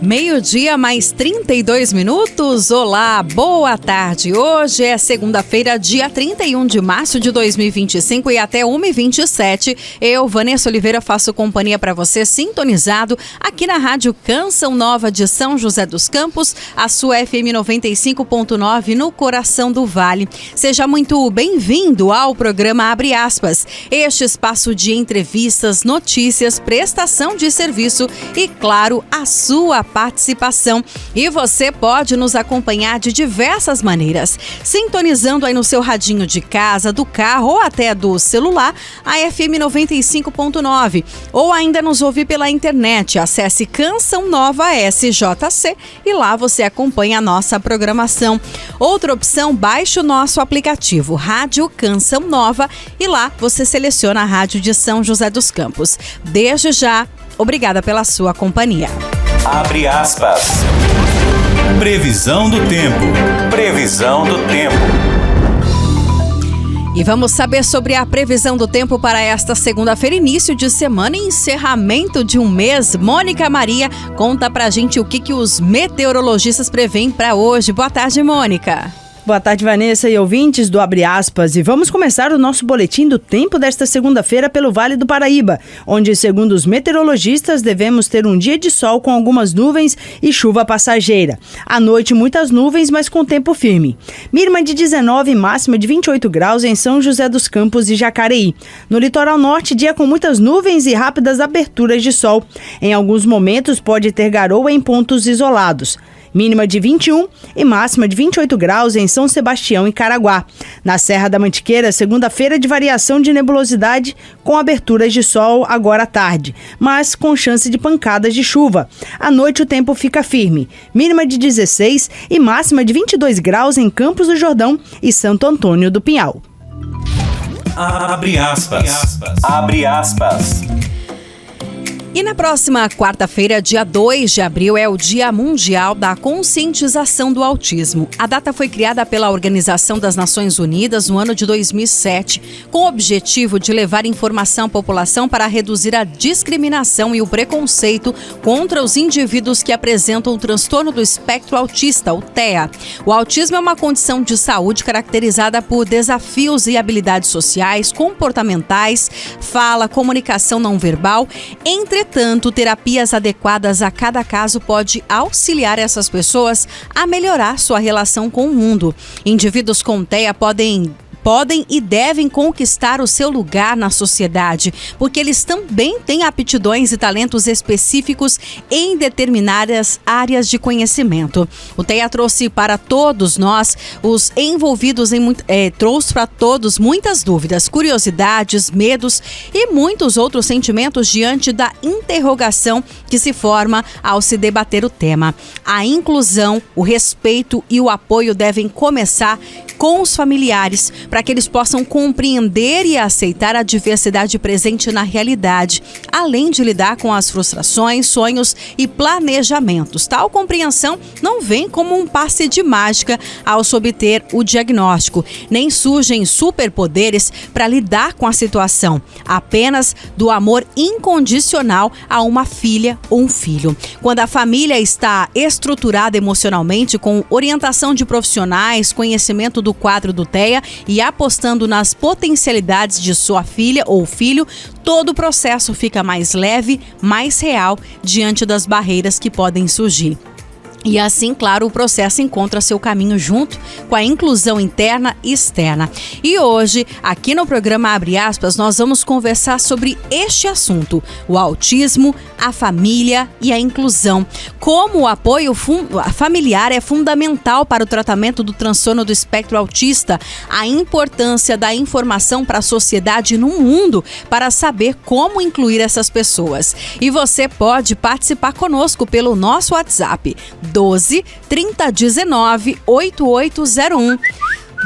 Meio-dia mais 32 minutos. Olá, boa tarde. Hoje é segunda-feira, dia 31 de março de 2025 e até 1h27. Eu, Vanessa Oliveira, faço companhia para você sintonizado aqui na Rádio Canção Nova de São José dos Campos, a sua FM 95.9 no coração do Vale. Seja muito bem-vindo ao programa Abre Aspas. Este espaço de entrevistas, notícias, prestação de serviço e, claro, a sua participação. E você pode nos acompanhar de diversas maneiras, sintonizando aí no seu radinho de casa, do carro ou até do celular, a FM 95.9, ou ainda nos ouvir pela internet. Acesse Canção Nova SJC e lá você acompanha a nossa programação. Outra opção, baixe o nosso aplicativo Rádio Canção Nova e lá você seleciona a Rádio de São José dos Campos. Desde já, obrigada pela sua companhia. Abre aspas. Previsão do tempo. Previsão do tempo. E vamos saber sobre a previsão do tempo para esta segunda-feira, início de semana e encerramento de um mês. Mônica Maria conta pra gente o que os meteorologistas preveem para hoje. Boa tarde, Mônica. Boa tarde, Vanessa e ouvintes do Abre Aspas. E vamos começar o nosso boletim do tempo desta segunda-feira pelo Vale do Paraíba, onde, segundo os meteorologistas, devemos ter um dia de sol com algumas nuvens e chuva passageira. À noite, muitas nuvens, mas com tempo firme. Mínima de 19 e máxima de 28 graus em São José dos Campos e Jacareí. No litoral norte, dia com muitas nuvens e rápidas aberturas de sol. Em alguns momentos, pode ter garoa em pontos isolados. Mínima de 21 e máxima de 28 graus em São Sebastião e Caraguá. Na Serra da Mantiqueira, segunda-feira de variação de nebulosidade com aberturas de sol agora à tarde, mas com chance de pancadas de chuva. À noite o tempo fica firme. Mínima de 16 e máxima de 22 graus em Campos do Jordão e Santo Antônio do Pinhal. Abre aspas. Abre aspas. E na próxima quarta-feira, dia 2 de abril, é o Dia Mundial da Conscientização do Autismo. A data foi criada pela Organização das Nações Unidas no ano de 2007, com o objetivo de levar informação à população para reduzir a discriminação e o preconceito contra os indivíduos que apresentam o transtorno do espectro autista, o TEA. O autismo é uma condição de saúde caracterizada por desafios e habilidades sociais, comportamentais, fala, comunicação não verbal, Entretanto, terapias adequadas a cada caso pode auxiliar essas pessoas a melhorar sua relação com o mundo. Indivíduos com TEA podem e devem conquistar o seu lugar na sociedade, porque eles também têm aptidões e talentos específicos em determinadas áreas de conhecimento. O TEA trouxe para todos nós, os envolvidos trouxe para todos muitas dúvidas, curiosidades, medos e muitos outros sentimentos diante da interrogação que se forma ao se debater o tema. A inclusão, o respeito e o apoio devem começar com os familiares, para que eles possam compreender e aceitar a diversidade presente na realidade, além de lidar com as frustrações, sonhos e planejamentos. Tal compreensão não vem como um passe de mágica ao se obter o diagnóstico, nem surgem superpoderes para lidar com a situação, apenas do amor incondicional a uma filha ou um filho. Quando a família está estruturada emocionalmente, com orientação de profissionais, conhecimento do quadro do TEA e apostando nas potencialidades de sua filha ou filho, todo o processo fica mais leve, mais real diante das barreiras que podem surgir. E assim, claro, o processo encontra seu caminho junto com a inclusão interna e externa. E hoje, aqui no programa Abre Aspas, nós vamos conversar sobre este assunto: o autismo, a família e a inclusão. Como o apoio familiar é fundamental para o tratamento do transtorno do espectro autista, a importância da informação para a sociedade no mundo para saber como incluir essas pessoas. E você pode participar conosco pelo nosso WhatsApp 12 3019 8801.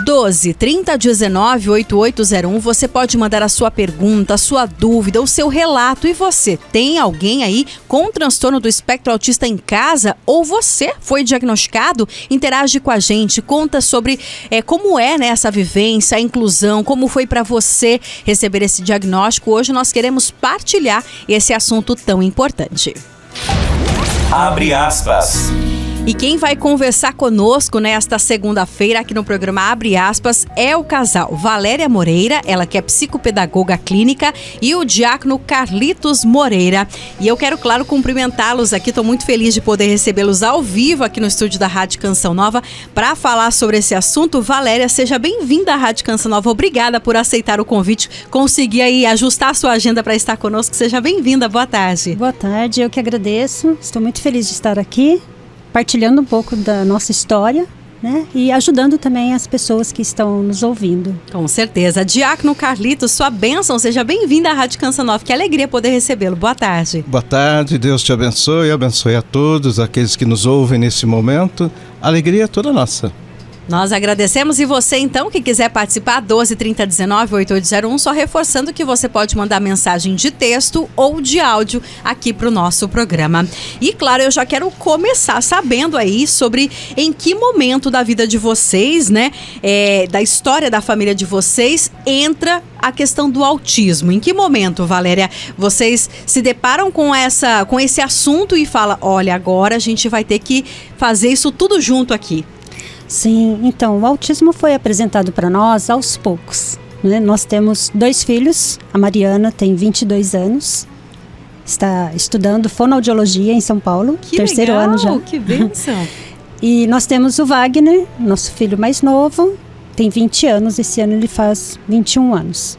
12 3019 8801. Você pode mandar a sua pergunta, a sua dúvida, o seu relato. E você tem alguém aí com transtorno do espectro autista em casa? Ou você foi diagnosticado? Interage com a gente, conta sobre como é, né, essa vivência, a inclusão, como foi para você receber esse diagnóstico. Hoje nós queremos partilhar esse assunto tão importante. Abre aspas. E quem vai conversar conosco nesta segunda-feira aqui no programa Abre Aspas é o casal Valéria Moreira, ela que é psicopedagoga clínica, e o diácono Carlitos Moreira. E eu quero, claro, cumprimentá-los aqui, estou muito feliz de poder recebê-los ao vivo aqui no estúdio da Rádio Canção Nova para falar sobre esse assunto. Valéria, seja bem-vinda à Rádio Canção Nova, obrigada por aceitar o convite, conseguir aí ajustar a sua agenda para estar conosco, seja bem-vinda, boa tarde. Boa tarde, eu que agradeço, estou muito feliz de estar aqui, partilhando um pouco da nossa história, né? E ajudando também as pessoas que estão nos ouvindo. Com certeza. Diácono Carlitos, sua bênção, seja bem-vindo à Rádio Canção Nova. Que alegria poder recebê-lo. Boa tarde. Boa tarde, Deus te abençoe a todos aqueles que nos ouvem nesse momento. A alegria é toda nossa. Nós agradecemos, e você então que quiser participar, 12-30-19-8801, só reforçando que você pode mandar mensagem de texto ou de áudio aqui para o nosso programa. E claro, eu já quero começar sabendo aí sobre em que momento da vida de vocês, né, da história da família de vocês, entra a questão do autismo. Em que momento, Valéria, vocês se deparam com esse assunto e falam, olha, agora a gente vai ter que fazer isso tudo junto aqui? Sim, então, o autismo foi apresentado para nós aos poucos, né? Nós temos 2 filhos, a Mariana tem 22 anos, está estudando fonoaudiologia em São Paulo, que terceiro legal, ano já. Que bênção! E nós temos o Wagner, nosso filho mais novo, tem 20 anos, esse ano ele faz 21 anos.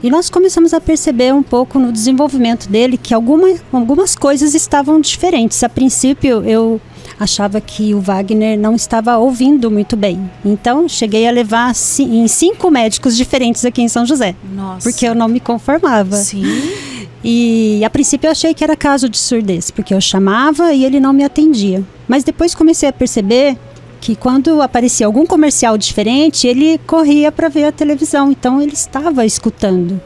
E nós começamos a perceber um pouco no desenvolvimento dele que algumas coisas estavam diferentes. A princípio, achava que o Wagner não estava ouvindo muito bem. Então, cheguei a levar em 5 médicos diferentes aqui em São José. Nossa. Porque eu não me conformava. Sim. E a princípio eu achei que era caso de surdez, porque eu chamava e ele não me atendia. Mas depois comecei a perceber que quando aparecia algum comercial diferente, ele corria para ver a televisão. Então, ele estava escutando.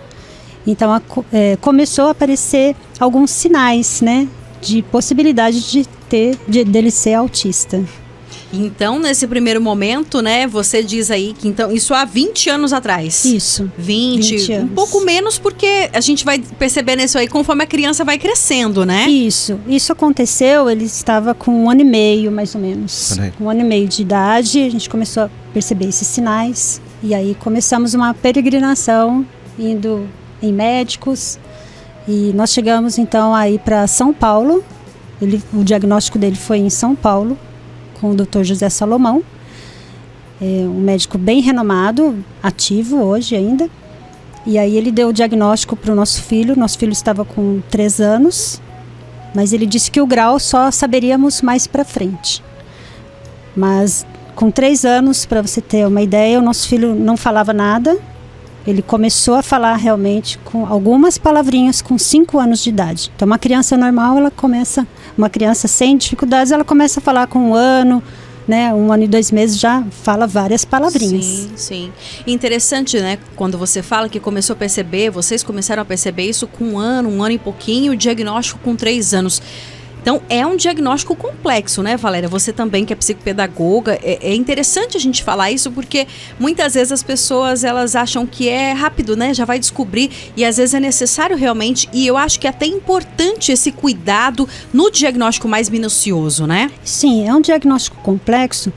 Então, começou a aparecer alguns sinais, né, de possibilidade dele ser autista. Então, nesse primeiro momento, né, você diz aí que então isso há 20 anos atrás. Isso. 20 anos. Um pouco menos, porque a gente vai percebendo isso aí conforme a criança vai crescendo, né? Isso aconteceu, ele estava com 1 ano e meio, mais ou menos. Com 1 ano e meio de idade, a gente começou a perceber esses sinais. E aí começamos uma peregrinação, indo em médicos. E nós chegamos então aí para São Paulo. O diagnóstico dele foi em São Paulo, com o Dr. José Salomão, um médico bem renomado, ativo hoje ainda. E aí ele deu o diagnóstico para o nosso filho estava com 3 anos, mas ele disse que o grau só saberíamos mais para frente. Mas com 3 anos, para você ter uma ideia, o nosso filho não falava nada. Ele começou a falar realmente com algumas palavrinhas com 5 anos de idade. Então, uma criança normal, uma criança sem dificuldades, ela começa a falar com 1 ano, né? 1 ano e 2 meses já fala várias palavrinhas. Sim. Interessante, né? Quando você fala que começou a perceber, vocês começaram a perceber isso com 1 ano e pouquinho, o diagnóstico com 3 anos. Então, é um diagnóstico complexo, né, Valéria? Você também, que é psicopedagoga, é interessante a gente falar isso, porque muitas vezes as pessoas, elas acham que é rápido, né? Já vai descobrir, e às vezes é necessário realmente, e eu acho que é até importante esse cuidado no diagnóstico mais minucioso, né? Sim, é um diagnóstico complexo,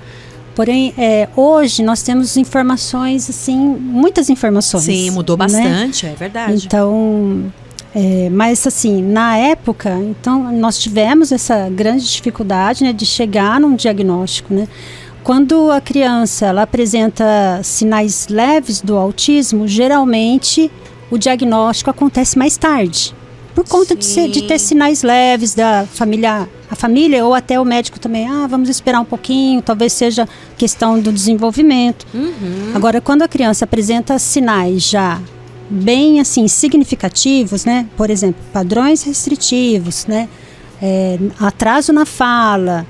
porém, hoje nós temos informações, assim, muitas informações. Sim, mudou bastante, né? É verdade. Então... mas assim, na época, então, nós tivemos essa grande dificuldade, né, de chegar num diagnóstico, né? Quando a criança ela apresenta sinais leves do autismo, geralmente o diagnóstico acontece mais tarde. Por conta de ter sinais leves da família, a família ou até o médico também, vamos esperar um pouquinho, talvez seja questão do desenvolvimento. Uhum. Agora, quando a criança apresenta sinais já bem assim significativos, né? Por exemplo, padrões restritivos, né? Atraso na fala,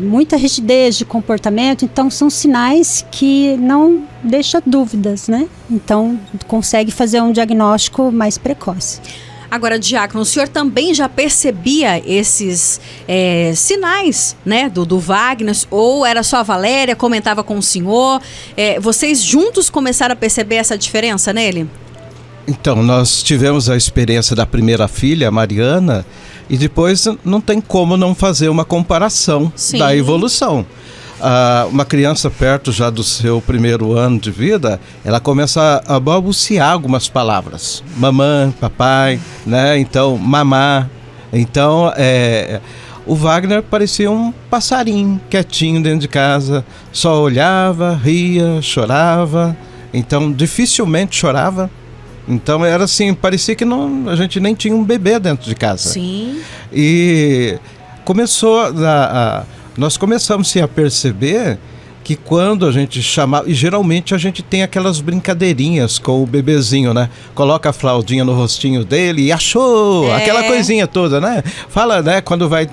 muita rigidez de comportamento, então são sinais que não deixam dúvidas, né? Então consegue fazer um diagnóstico mais precoce. Agora, diácono, o senhor também já percebia esses sinais, né, do Wagner? Ou era só a Valéria, comentava com o senhor? Vocês juntos começaram a perceber essa diferença nele? Então, nós tivemos a experiência da primeira filha, a Mariana, E depois não tem como não fazer uma comparação Sim. da evolução. Uma criança perto já do seu primeiro ano de vida, ela começa a balbuciar algumas palavras. Mamãe, papai, né? Então, mamá. Então, o Wagner parecia um passarinho quietinho dentro de casa. Só olhava, ria, chorava. Então, dificilmente chorava. Então, era assim, parecia que a gente nem tinha um bebê dentro de casa. Sim. E nós começamos a perceber que quando a gente chamava, e geralmente a gente tem aquelas brincadeirinhas com o bebezinho, né? Coloca a fraldinha no rostinho dele e achou, aquela coisinha toda, né? Fala, né? Quando vai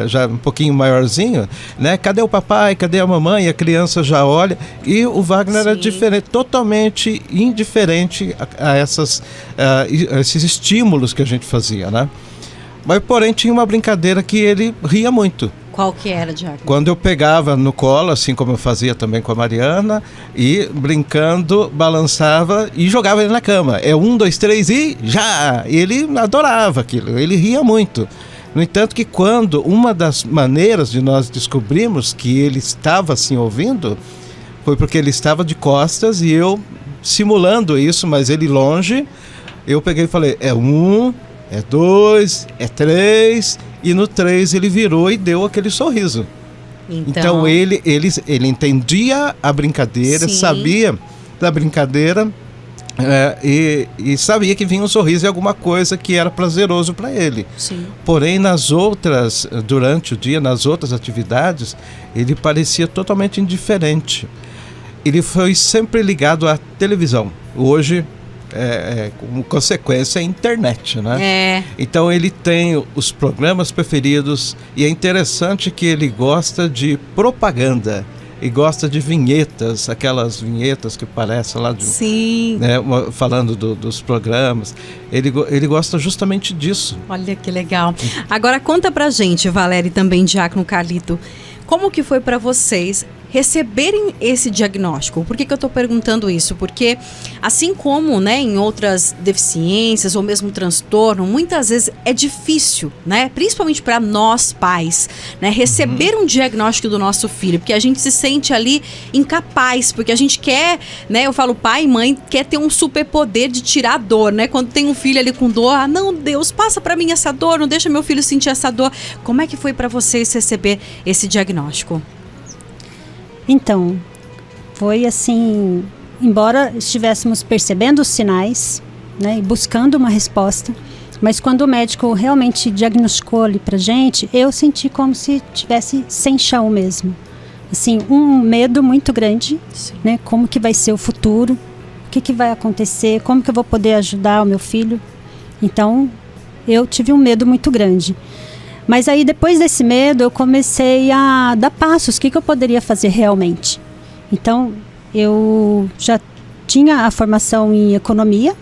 já um pouquinho maiorzinho, né? Cadê o papai, cadê a mamãe? E a criança já olha. E o Wagner era diferente, totalmente indiferente a esses estímulos que a gente fazia, né? Mas, porém, tinha uma brincadeira que ele ria muito. Qual que era, Diácono? Quando eu pegava no colo, assim como eu fazia também com a Mariana, e brincando, balançava e jogava ele na cama. 1, 2, 3 e já! Ele adorava aquilo, ele ria muito. No entanto que quando uma das maneiras de nós descobrirmos que ele estava assim ouvindo, foi porque ele estava de costas e eu simulando isso, mas ele longe, eu peguei e falei, 1, 2, 3... E no 3 ele virou e deu aquele sorriso. Então ele entendia a brincadeira, sabia da brincadeira e sabia que vinha um sorriso e alguma coisa que era prazeroso para ele. Sim. Porém, durante o dia, nas outras atividades, ele parecia totalmente indiferente. Ele foi sempre ligado à televisão. Hoje, como consequência, a internet, né? Então ele tem os programas preferidos e é interessante que ele gosta de propaganda e gosta de vinhetas, aquelas vinhetas que parecem lá Sim. Né, falando dos programas. Ele gosta justamente disso. Olha que legal. Agora conta pra gente, Valéria, e também Diácono Carlito, como que foi para vocês receberem esse diagnóstico? Por que eu estou perguntando isso? Porque assim como, né, em outras deficiências ou mesmo transtorno, muitas vezes é difícil, né, principalmente para nós pais, né, receber um diagnóstico do nosso filho, porque a gente se sente ali incapaz, porque a gente quer, né, eu falo pai e mãe, quer ter um superpoder de tirar a dor, né, quando tem um filho ali com dor, não, Deus, passa para mim essa dor, não deixa meu filho sentir essa dor. Como é que foi para vocês receber esse diagnóstico? Então, foi assim, embora estivéssemos percebendo os sinais, né, e buscando uma resposta, mas quando o médico realmente diagnosticou ali pra gente, eu senti como se tivesse sem chão mesmo. Assim, um medo muito grande, né, como que vai ser o futuro, o que vai acontecer, como que eu vou poder ajudar o meu filho. Então, eu tive um medo muito grande. Mas aí, depois desse medo, eu comecei a dar passos. O que eu poderia fazer realmente? Então, eu já tinha a formação em economia.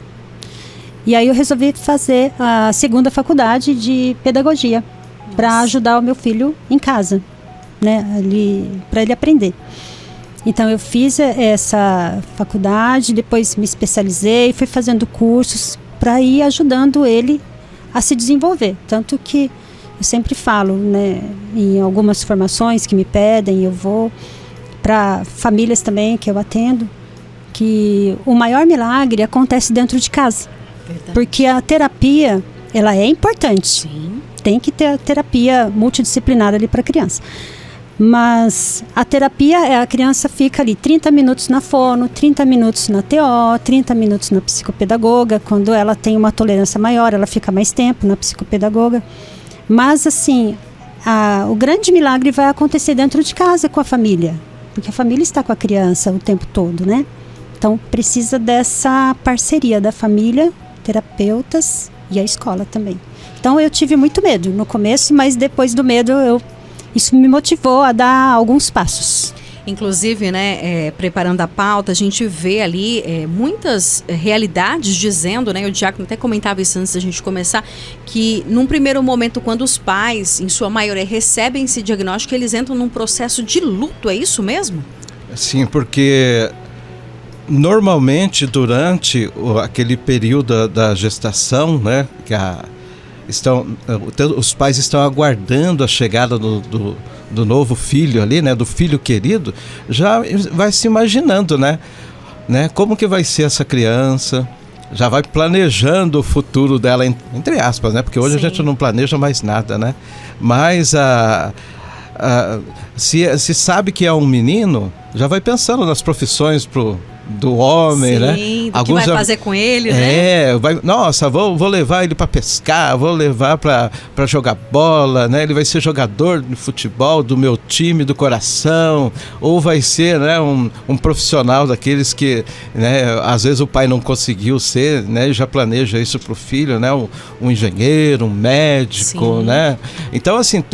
E aí, eu resolvi fazer a segunda faculdade de pedagogia para ajudar o meu filho em casa, né, para ele aprender. Então, eu fiz essa faculdade, depois me especializei, fui fazendo cursos para ir ajudando ele a se desenvolver. Tanto que eu sempre falo, né, em algumas formações que me pedem, eu vou para famílias também que eu atendo, que o maior milagre acontece dentro de casa. Verdade. Porque a terapia, ela é importante. Sim. Tem que ter a terapia multidisciplinar ali para a criança. Mas a terapia, a criança fica ali 30 minutos na fono, 30 minutos na TO, 30 minutos na psicopedagoga. Quando ela tem uma tolerância maior, ela fica mais tempo na psicopedagoga. Mas, assim, o grande milagre vai acontecer dentro de casa com a família. Porque a família está com a criança o tempo todo, né? Então, precisa dessa parceria da família, terapeutas e a escola também. Então, eu tive muito medo no começo, mas depois do medo, isso me motivou a dar alguns passos. Inclusive, né, preparando a pauta, a gente vê ali muitas realidades dizendo, né, o Diácono até comentava isso antes da gente começar, que num primeiro momento, quando os pais, em sua maioria, recebem esse diagnóstico, eles entram num processo de luto, é isso mesmo? Sim, porque normalmente durante aquele período da gestação, né, que os pais estão aguardando a chegada do novo filho ali, né, do filho querido, já vai se imaginando, né, como que vai ser essa criança, já vai planejando o futuro dela, entre aspas, né, porque hoje a gente não planeja mais nada, né, mas se sabe que é um menino, já vai pensando nas profissões do homem, né? Sim, do que vai fazer com ele, né? Vou levar ele para pescar, vou levar para jogar bola, né? Ele vai ser jogador de futebol do meu time do coração, ou vai ser, né, um profissional daqueles que, né, às vezes o pai não conseguiu ser, né? E já planeja isso pro filho, né? Um engenheiro, um médico, sim, né? Então, assim,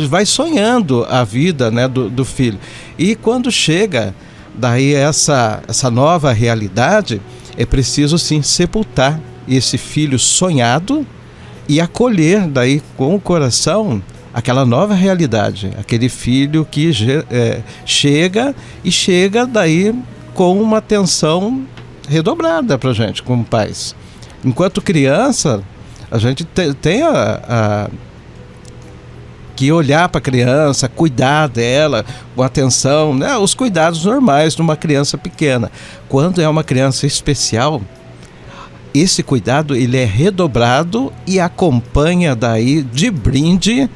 vai sonhando a vida, né, do filho. E quando chega daí essa nova realidade, é preciso sim sepultar esse filho sonhado e acolher daí com o coração aquela nova realidade, aquele filho que chega daí com uma atenção redobrada pra gente como pais. Enquanto criança, a gente tem que olhar para a criança, cuidar dela com atenção, né? Os cuidados normais de uma criança pequena. Quando é uma criança especial, esse cuidado ele é redobrado e acompanha daí de brinde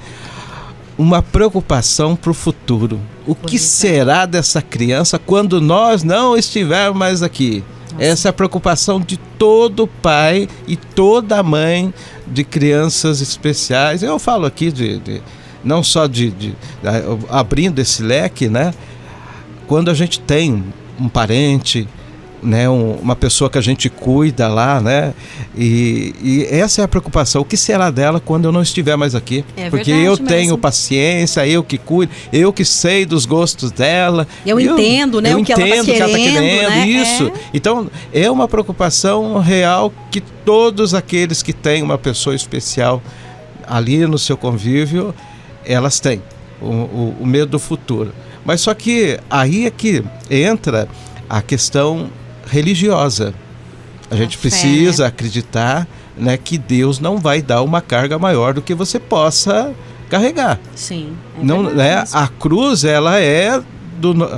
uma preocupação para o futuro. O que será dessa criança quando nós não estivermos mais aqui? Essa é a preocupação de todo pai e toda mãe de crianças especiais. Eu falo aqui não só abrindo esse leque, né? Quando a gente tem um parente, né, uma pessoa que a gente cuida lá, né? E essa é a preocupação. O que será dela quando eu não estiver mais aqui? Porque eu tenho paciência, eu que cuido, eu que sei dos gostos dela. Eu entendo, né? O que ela está querendo, né? Isso. Então, é uma preocupação real que todos aqueles que têm uma pessoa especial ali no seu convívio, elas têm o medo do futuro. Mas só que aí é que entra a questão religiosa. A gente precisa acreditar, né, que Deus não vai dar uma carga maior do que você possa carregar. Sim. Não, né? A cruz, ela é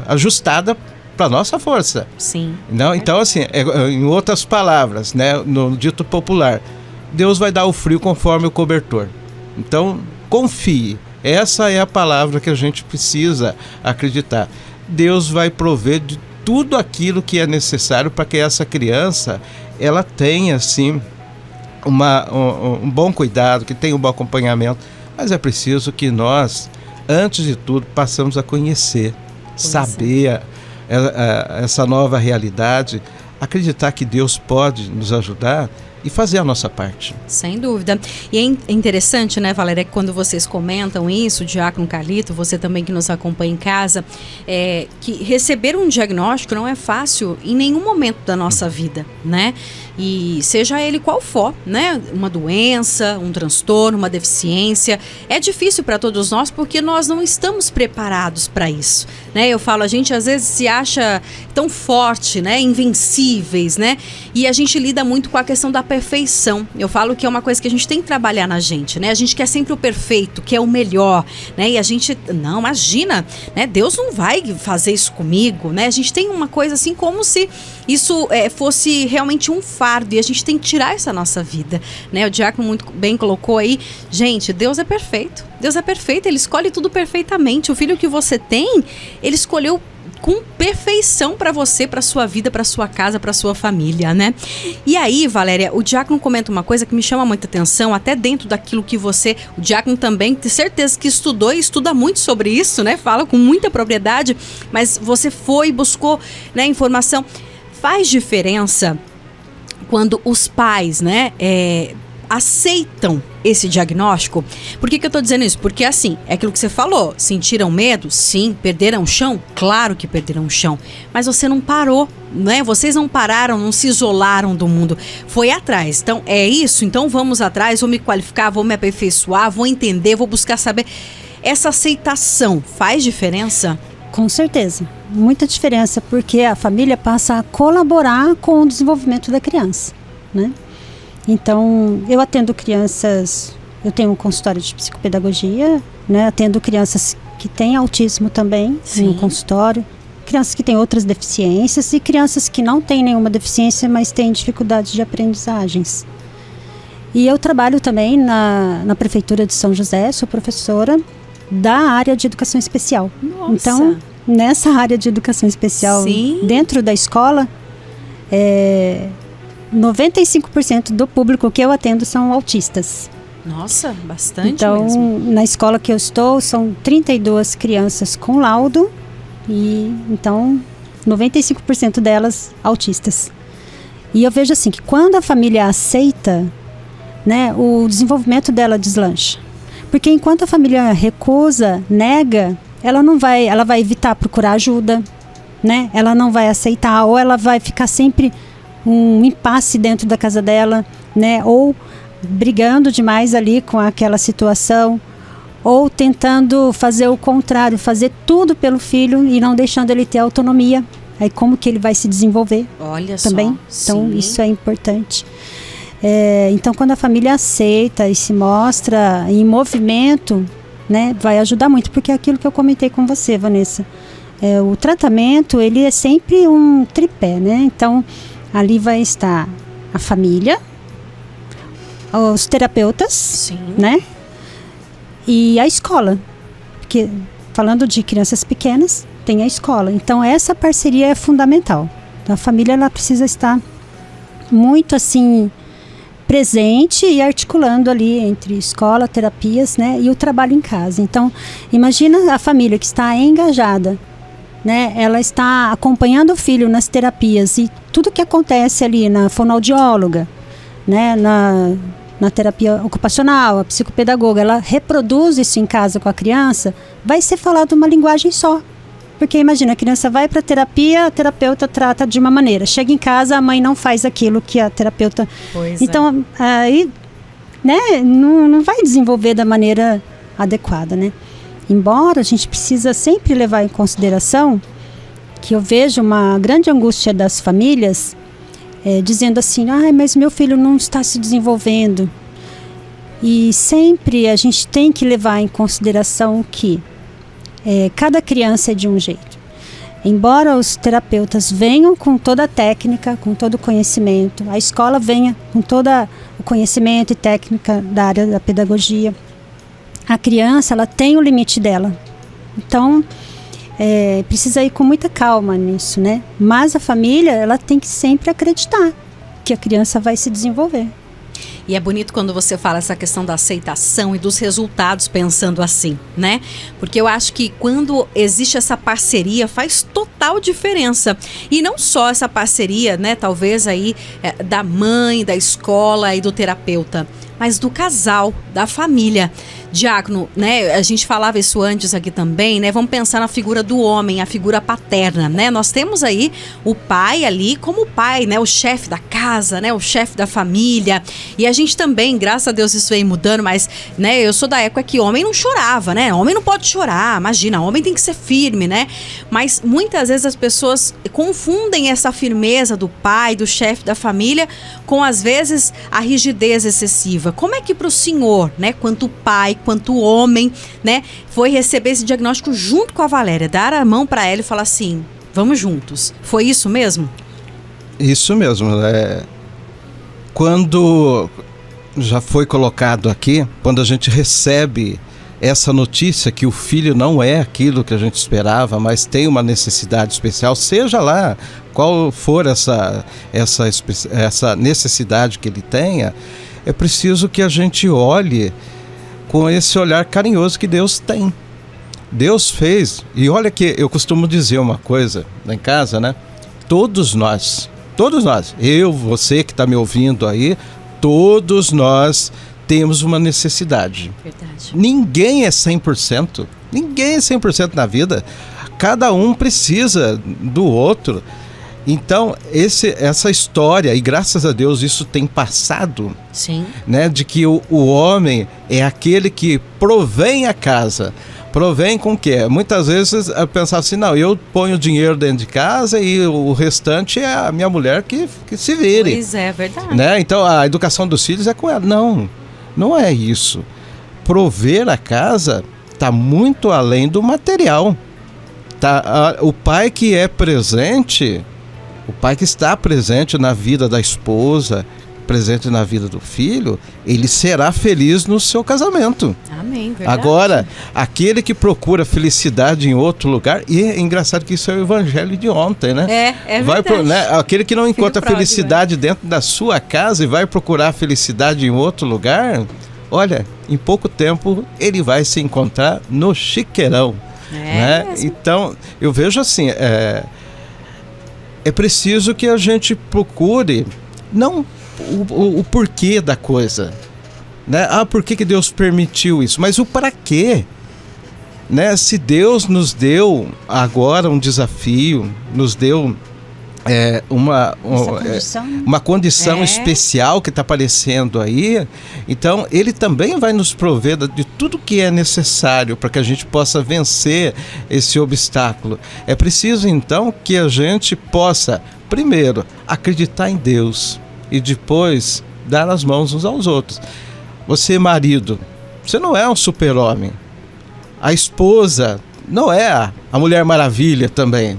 ajustada para nossa força. Sim. Não, então, assim, em outras palavras, né, no dito popular, Deus vai dar o frio conforme o cobertor. Então, confie. Essa é a palavra que a gente precisa acreditar. Deus vai prover de tudo aquilo que é necessário para que essa criança ela tenha, assim, um bom cuidado, que tenha um bom acompanhamento. Mas é preciso que nós, antes de tudo, passamos a conhecer, saber essa nova realidade, acreditar que Deus pode nos ajudar e fazer a nossa parte. Sem dúvida. E é interessante, né, Valéria, que quando vocês comentam isso, o Diácono Carlito, você também que nos acompanha em casa, que receber um diagnóstico não é fácil em nenhum momento da nossa vida, né? E seja ele qual for, né? Uma doença, um transtorno, uma deficiência. É difícil para todos nós porque nós não estamos preparados para isso, né? Eu falo, a gente às vezes se acha tão forte, né? Invencíveis, né? E a gente lida muito com a questão da perfeição. Eu falo que é uma coisa que a gente tem que trabalhar na gente, né? A gente quer sempre o perfeito, quer o melhor, né? E a gente, não, imagina, né? Deus não vai fazer isso comigo, né? A gente tem uma coisa assim como se isso fosse realmente um fardo e a gente tem que tirar essa nossa vida, né? O Diácono muito bem colocou aí, gente, Deus é perfeito. Deus é perfeito, Ele escolhe tudo perfeitamente. O filho que você tem, Ele escolheu com perfeição para você, para sua vida, para sua casa, para sua família, né? E aí, Valéria, o Diácono comenta uma coisa que me chama muita atenção, até dentro daquilo que o Diácono também, tem certeza que estudou e estuda muito sobre isso, né? Fala com muita propriedade, mas você foi e buscou, né, informação. Faz diferença quando os pais, né, aceitam esse diagnóstico? Por que eu tô dizendo isso? Porque assim, é aquilo que você falou, sentiram medo? Sim. Perderam o chão? Claro que perderam o chão. Mas você não parou, né? Vocês não pararam, não se isolaram do mundo. Foi atrás. Então, é isso? Então vamos atrás, vou me qualificar, vou me aperfeiçoar, vou entender, vou buscar saber. Essa aceitação faz diferença? Com certeza. Muita diferença, porque a família passa a colaborar com o desenvolvimento da criança, né? Então, eu atendo crianças, eu tenho um consultório de psicopedagogia, né? Atendo crianças que têm autismo também, no consultório, crianças que têm outras deficiências e crianças que não têm nenhuma deficiência, mas têm dificuldades de aprendizagens. E eu trabalho também na Prefeitura de São José, sou professora da área de educação especial. Nossa. Então, nessa área de educação especial, dentro da escola, 95% do público que eu atendo são autistas. Nossa, bastante então, mesmo. Na escola que eu estou, são 32 crianças com laudo e, então, 95% delas autistas. E eu vejo assim, que quando a família aceita, né, o desenvolvimento dela deslancha. Porque enquanto a família recusa, nega, ela vai evitar procurar ajuda, né? Ela não vai aceitar, ou ela vai ficar sempre um impasse dentro da casa dela, né? Ou brigando demais ali com aquela situação, ou tentando fazer o contrário, fazer tudo pelo filho e não deixando ele ter autonomia. Aí como que ele vai se desenvolver? Olha também? só. Então isso é importante. Então quando a família aceita e se mostra em movimento, né, vai ajudar muito, porque é aquilo que eu comentei com você, Vanessa. O tratamento, ele é sempre um tripé, né? Então ali vai estar a família, os terapeutas, né? E a escola, porque falando de crianças pequenas, tem a escola. Então essa parceria é fundamental. Então, a família ela precisa estar muito assim presente e articulando ali entre escola, terapias, né, e o trabalho em casa. Então imagina a família que está engajada, né? Ela está acompanhando o filho nas terapias e tudo que acontece ali na fonoaudióloga, né, na terapia ocupacional, a psicopedagoga, ela reproduz isso em casa com a criança, vai ser falado uma linguagem só. Porque imagina, a criança vai para a terapia, a terapeuta trata de uma maneira. Chega em casa, a mãe não faz aquilo que a terapeuta... Então, aí, né, não vai desenvolver da maneira adequada, né? Embora a gente precisa sempre levar em consideração que eu vejo uma grande angústia das famílias dizendo assim, mas meu filho não está se desenvolvendo. E sempre a gente tem que levar em consideração que cada criança é de um jeito. Embora os terapeutas venham com toda a técnica, com todo o conhecimento, a escola venha com todo o conhecimento e técnica da área da pedagogia, a criança ela tem o limite dela. Então, precisa ir com muita calma nisso, né? Mas a família ela tem que sempre acreditar que a criança vai se desenvolver. E é bonito quando você fala essa questão da aceitação e dos resultados pensando assim, né? Porque eu acho que quando existe essa parceria faz total diferença. E não só essa parceria, né? Talvez aí da mãe, da escola e do terapeuta, mas do casal, da família. Diácono, né? A gente falava isso antes aqui também, né? Vamos pensar na figura do homem, a figura paterna, né? Nós temos aí o pai ali como pai, né? O chefe da casa, né? O chefe da família. E a gente também, graças a Deus isso vem mudando, mas, né? Eu sou da época que homem não chorava, né? Homem não pode chorar, imagina, homem tem que ser firme, né? Mas muitas vezes as pessoas confundem essa firmeza do pai, do chefe da família, com às vezes a rigidez excessiva. Como é que para o senhor, né? Quanto pai, quanto homem, né, foi receber esse diagnóstico junto com a Valéria, dar a mão para ela e falar assim, vamos juntos. Foi isso mesmo? Isso mesmo. Quando já foi colocado aqui, quando a gente recebe essa notícia que o filho não é aquilo que a gente esperava, mas tem uma necessidade especial, seja lá qual for essa necessidade que ele tenha, é preciso que a gente olhe com esse olhar carinhoso que Deus tem. Deus fez, e olha que eu costumo dizer uma coisa lá em casa, né? Todos nós, eu, você que está me ouvindo aí, todos nós temos uma necessidade. Verdade. Ninguém é 100%, ninguém é 100% na vida. Cada um precisa do outro. Então, essa história, e graças a Deus isso tem passado, sim, né, de que o homem é aquele que provém a casa, Provém com o quê? Muitas vezes eu pensava assim, não, eu ponho dinheiro dentro de casa e o restante é a minha mulher que se vire. Pois é, verdade. Né? Então a educação dos filhos é com ela. Não é isso. Prover a casa está muito além do material. O pai que é presente, o pai que está presente na vida da esposa, presente na vida do filho, ele será feliz no seu casamento. Amém, verdade. Agora, aquele que procura felicidade em outro lugar, e é engraçado que isso é o evangelho de ontem, né? É verdade. Aquele que não encontra pródigo, felicidade dentro da sua casa e vai procurar felicidade em outro lugar, olha, em pouco tempo ele vai se encontrar no chiqueirão. Né? Então, eu vejo assim, é preciso que a gente procure, não o porquê da coisa, né? Por que Deus permitiu isso? Mas o para quê? Né? Se Deus nos deu agora um desafio, nos deu uma condição especial que está aparecendo aí, então Ele também vai nos prover de tudo que é necessário para que a gente possa vencer esse obstáculo. É preciso então que a gente possa, primeiro, acreditar em Deus e depois dar as mãos uns aos outros. Você, marido, você não é um super-homem. A esposa não é a Mulher Maravilha também.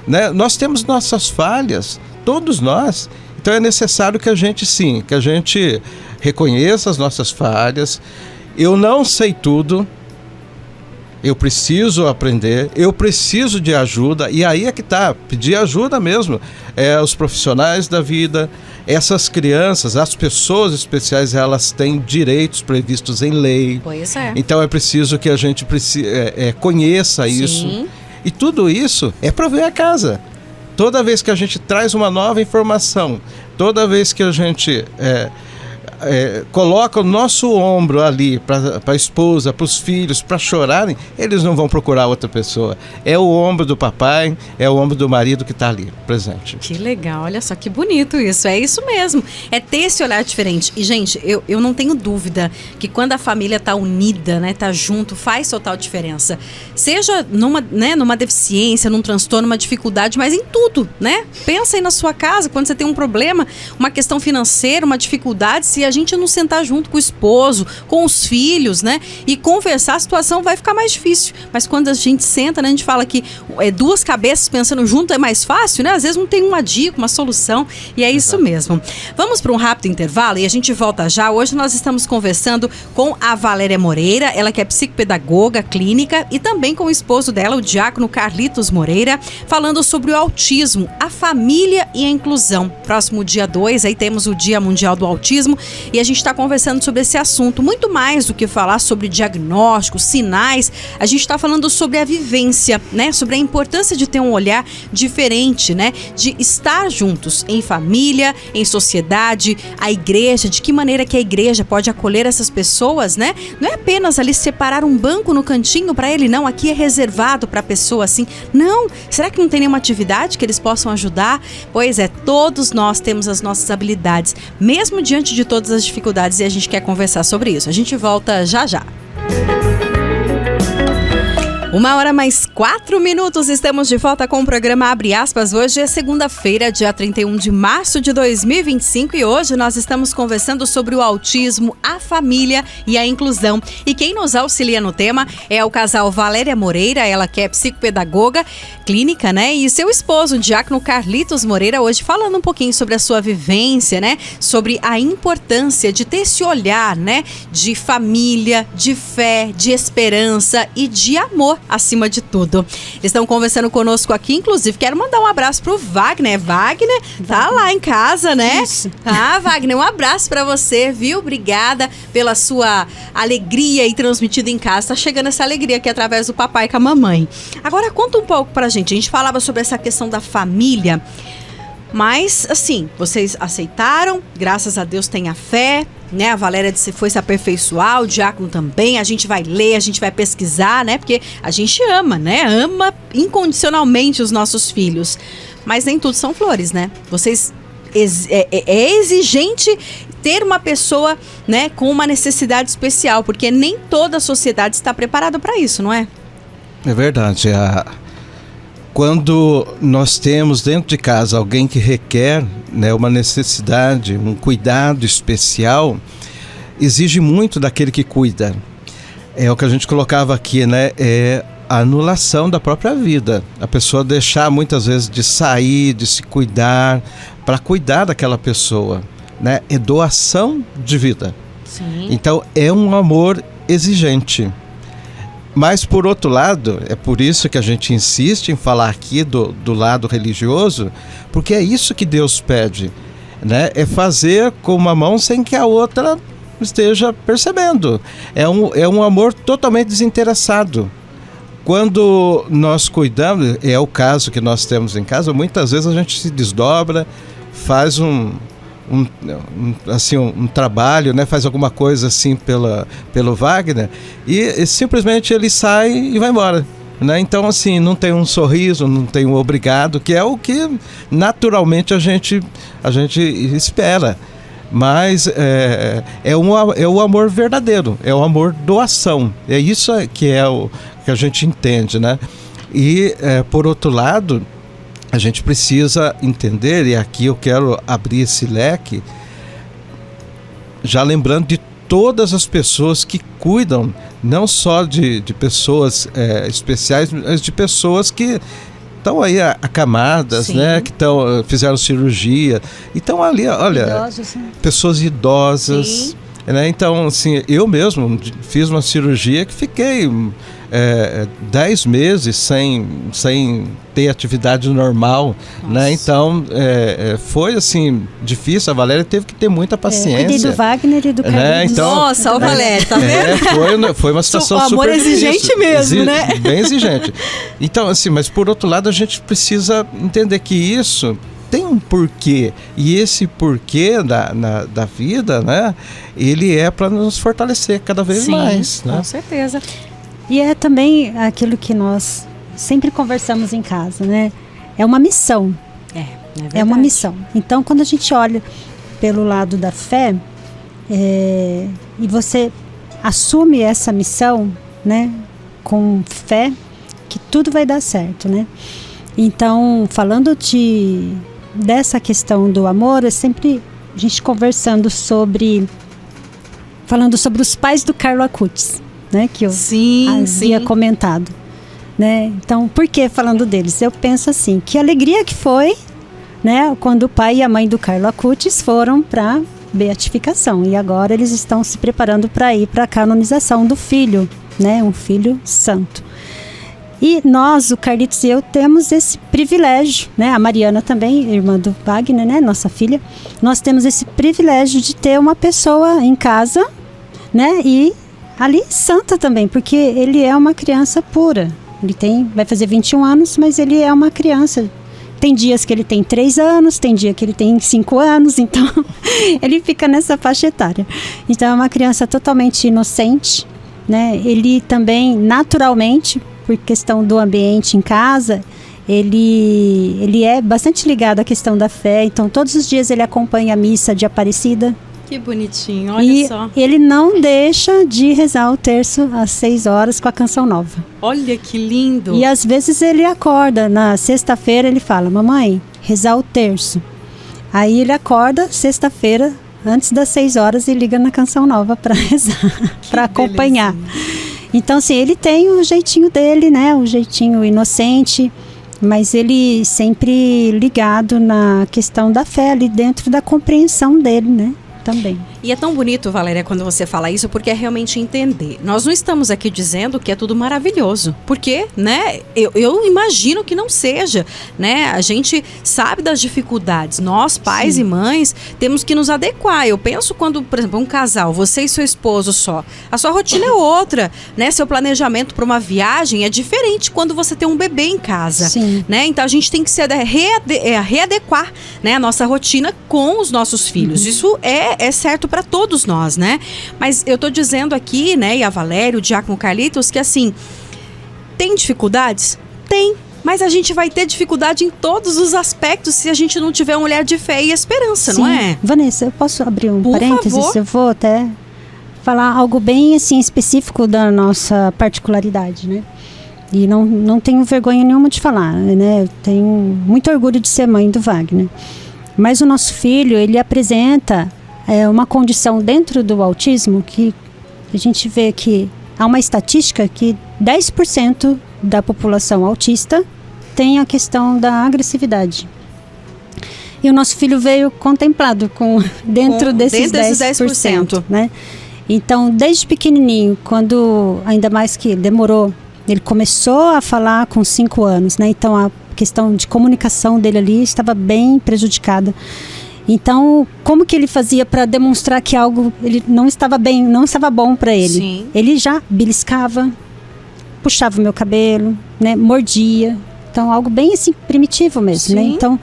Né? Nós temos nossas falhas, todos nós. Então é necessário que a gente reconheça as nossas falhas. Eu não sei tudo, eu preciso aprender, eu preciso de ajuda, e aí é que está, pedir ajuda mesmo. Os profissionais da vida, essas crianças, as pessoas especiais, elas têm direitos previstos em lei. Pois é. Então é preciso que a gente conheça isso. E tudo isso é prover a casa. Toda vez que a gente traz uma nova informação, toda vez que a gente coloca o nosso ombro ali para a esposa, para os filhos, para chorarem, eles não vão procurar outra pessoa. É o ombro do papai, é o ombro do marido que está ali, presente. Que legal, olha só que bonito isso, é isso mesmo. É ter esse olhar diferente. E, gente, eu não tenho dúvida que quando a família está unida, né, tá junto, faz total diferença. Seja numa deficiência, num transtorno, uma dificuldade, mas em tudo, né? Pensa aí na sua casa, quando você tem um problema, uma questão financeira, uma dificuldade, se a gente não sentar junto com o esposo, com os filhos, né, e conversar, a situação vai ficar mais difícil. Mas quando a gente senta, né, a gente fala que duas cabeças pensando junto é mais fácil, né? Às vezes não tem uma dica, uma solução, e é isso mesmo. Vamos para um rápido intervalo e a gente volta já. Hoje nós estamos conversando com a Valéria Moreira, ela que é psicopedagoga clínica, e também com o esposo dela, o diácono Carlitos Moreira, falando sobre o autismo, a família e a inclusão. Próximo dia 2, aí temos o Dia Mundial do Autismo, e a gente está conversando sobre esse assunto. Muito mais do que falar sobre diagnósticos, sinais, a gente está falando sobre a vivência, né? Sobre a importância de ter um olhar diferente, né? De estar juntos em família, em sociedade, a igreja, de que maneira que a igreja pode acolher essas pessoas, né? Não é apenas ali separar um banco no cantinho para ele, não, aqui é reservado para a pessoa assim. Não, será que não tem nenhuma atividade que eles possam ajudar? Pois é, todos nós temos as nossas habilidades, mesmo diante de todas as dificuldades, e a gente quer conversar sobre isso. A gente volta já já. 1h mais 4 minutos, estamos de volta com o programa Abre Aspas. Hoje é segunda-feira, dia 31 de março de 2025, e hoje nós estamos conversando sobre o autismo, a família e a inclusão. E quem nos auxilia no tema é o casal Valéria Moreira, ela que é psicopedagoga clínica, né? E seu esposo, o diácono Carlitos Moreira, hoje falando um pouquinho sobre a sua vivência, né? Sobre a importância de ter esse olhar, né? De família, de fé, de esperança e de amor, acima de tudo. Eles estão conversando conosco aqui, inclusive quero mandar um abraço pro Wagner. Wagner tá lá em casa, né? Isso. Ah, Wagner, um abraço pra você, viu? Obrigada pela sua alegria aí transmitida em casa. Tá chegando essa alegria aqui através do papai e com a mamãe. Agora conta um pouco pra gente. A gente falava sobre essa questão da família, mas assim, vocês aceitaram, graças a Deus tem a fé, né? A Valéria foi se aperfeiçoar, o diácono também, a gente vai ler, a gente vai pesquisar, né? Porque a gente ama, né? Ama incondicionalmente os nossos filhos. Mas nem tudo são flores, né? Vocês é exigente ter uma pessoa, né, com uma necessidade especial, porque nem toda a sociedade está preparada para isso, não é? É verdade. Quando nós temos dentro de casa alguém que requer, né, uma necessidade, um cuidado especial, exige muito daquele que cuida. É o que a gente colocava aqui, né? É a anulação da própria vida. A pessoa deixar muitas vezes de sair, de se cuidar, para cuidar daquela pessoa, né? É doação de vida. Sim. Então é um amor exigente. Mas por outro lado, é por isso que a gente insiste em falar aqui do lado religioso, porque é isso que Deus pede, né? É fazer com uma mão sem que a outra esteja percebendo. É um amor totalmente desinteressado. Quando nós cuidamos, é o caso que nós temos em casa, muitas vezes a gente se desdobra, faz um trabalho, né? Faz alguma coisa assim pelo Wagner e simplesmente ele sai e vai embora, né? Então assim, não tem um sorriso, não tem um obrigado, que é o que naturalmente a gente espera. Mas é o amor verdadeiro, é o amor doação. É isso que é o que a gente entende, né? E, por outro lado, a gente precisa entender, e aqui eu quero abrir esse leque, já lembrando de todas as pessoas que cuidam, não só de pessoas especiais, mas de pessoas que estão aí acamadas, Sim. né? Que fizeram cirurgia. Então ali, olha, Idosos, né? pessoas idosas. Sim. Né? Então, assim, eu mesmo fiz uma cirurgia que fiquei 10 meses sem ter atividade normal, né? Então, foi assim, difícil. A Valéria teve que ter muita paciência. Cuidei do Wagner e do Carlinhos. Né? Então, Nossa, o Valéria, tá vendo? Foi uma situação O amor super exigente difícil. mesmo, né? Bem exigente. Então, assim, mas por outro lado, a gente precisa entender que isso tem um porquê, e esse porquê da vida, né, ele é para nos fortalecer cada vez Sim, mais, né? com certeza. E é também aquilo que nós sempre conversamos em casa, né? É uma missão. É uma missão. Então, quando a gente olha pelo lado da fé, e você assume essa missão, né, com fé, que tudo vai dar certo, né? Então, falando dessa questão do amor, é sempre a gente falando sobre os pais do Carlo Acutis, né, que eu havia comentado, né? Então, por que falando deles? Eu penso assim, que alegria que foi, né, quando o pai e a mãe do Carlo Acutis foram para beatificação, e agora eles estão se preparando para ir para a canonização do filho, né, um filho santo. E nós, o Carlitos e eu, temos esse privilégio, né? A Mariana também, irmã do Wagner, né? Nossa filha. Nós temos esse privilégio de ter uma pessoa em casa, né? E ali santa também, porque ele é uma criança pura. Vai fazer 21 anos, mas ele é uma criança. Tem dias que ele tem 3 anos, tem dia que ele tem 5 anos, então ele fica nessa faixa etária. Então é uma criança totalmente inocente, né? Ele também, naturalmente, por questão do ambiente em casa, ele é bastante ligado à questão da fé. Então, todos os dias ele acompanha a missa de Aparecida. Que bonitinho, olha só. Ele não deixa de rezar o terço às 6 horas com a Canção Nova. Olha que lindo. E às vezes ele acorda, na sexta-feira ele fala, mamãe, rezar o terço. Aí ele acorda, sexta-feira, antes das 6 horas, e liga na Canção Nova para rezar, para acompanhar. Belezinha. Então, assim, ele tem o jeitinho dele, né? O jeitinho inocente, mas ele sempre ligado na questão da fé ali dentro da compreensão dele, né? Também. E é tão bonito, Valéria, quando você fala isso, porque é realmente entender. Nós não estamos aqui dizendo que é tudo maravilhoso, porque, né, eu imagino que não seja, né? A gente sabe das dificuldades. Nós, pais e mães, temos que nos adequar. Eu penso quando, por exemplo, um casal, você e seu esposo só, a sua rotina é outra, né? Seu planejamento para uma viagem é diferente quando você tem um bebê em casa, né? Então a gente tem que se readequar, né, a nossa rotina com os nossos filhos. Isso é certo para todos nós, né? Mas eu tô dizendo aqui, né, e a Valéria, o Diácono Carlitos, que assim, tem dificuldades? Tem. Mas a gente vai ter dificuldade em todos os aspectos se a gente não tiver um olhar de fé e esperança, Sim. não é? Vanessa, eu posso abrir um Por parênteses? favor. Eu vou até falar algo bem assim específico da nossa particularidade, né? E não tenho vergonha nenhuma de falar, né? Eu tenho muito orgulho de ser mãe do Wagner. Mas o nosso filho, ele apresenta uma condição dentro do autismo que a gente vê que há uma estatística que 10% da população autista tem a questão da agressividade. E o nosso filho veio contemplado dentro desses 10%, né? Então, desde pequenininho, quando, ainda mais que demorou, ele começou a falar com 5 anos, né? Então, a questão de comunicação dele ali estava bem prejudicada. Então, como que ele fazia para demonstrar que algo ele não estava bem, não estava bom para ele? Sim. Ele já beliscava, puxava o meu cabelo, né? Mordia. Então, algo bem assim primitivo mesmo, né? Sim. Então,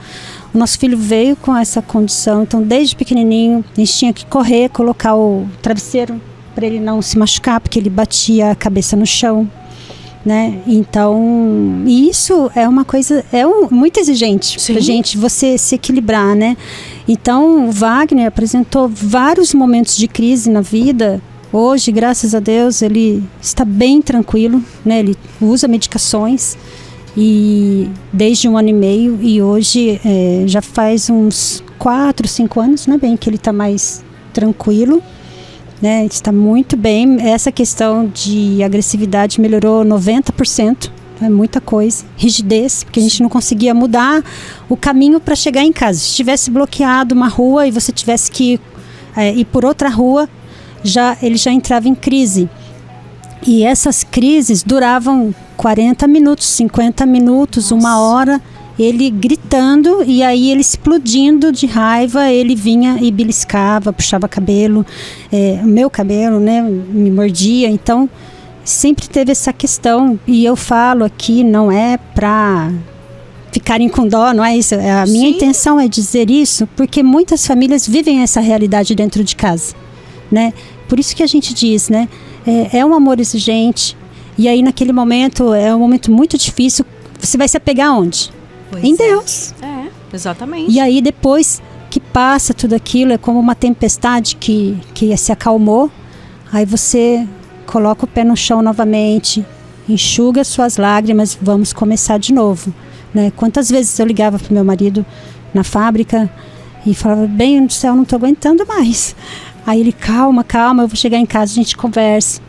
o nosso filho veio com essa condição. Então, desde pequenininho, a gente tinha que correr, colocar o travesseiro para ele não se machucar, porque ele batia a cabeça no chão, né? Então, isso é uma coisa, muito exigente Sim. pra gente, você se equilibrar, né? Então, o Wagner apresentou vários momentos de crise na vida. Hoje, graças a Deus, ele está bem tranquilo, né? Ele usa medicações e desde 1 ano e meio, e hoje já faz uns 4, 5 anos, né, bem, que ele está mais tranquilo, né? Ele está muito bem. Essa questão de agressividade melhorou 90%, é muita coisa. Rigidez, porque a gente não conseguia mudar o caminho para chegar em casa. Se tivesse bloqueado uma rua e você tivesse que ir por outra rua, ele já entrava em crise. E essas crises duravam 40 minutos, 50 minutos, 1 hora, ele gritando e aí ele explodindo de raiva, ele vinha e beliscava, puxava cabelo, meu cabelo, né, me mordia. Então, sempre teve essa questão, e eu falo aqui, não é para ficarem com dó, não é isso. A minha intenção é dizer isso porque muitas famílias vivem essa realidade dentro de casa, né? Por isso que a gente diz, né? É um amor exigente, e aí naquele momento é um momento muito difícil. Você vai se apegar aonde? Pois em Deus. Exatamente. E aí depois que passa tudo aquilo, é como uma tempestade que se acalmou, aí você coloca o pé no chão novamente, enxuga suas lágrimas, vamos começar de novo, né? Quantas vezes eu ligava pro meu marido na fábrica e falava, bem do céu, não tô aguentando mais. Aí ele, calma, eu vou chegar em casa, a gente conversa.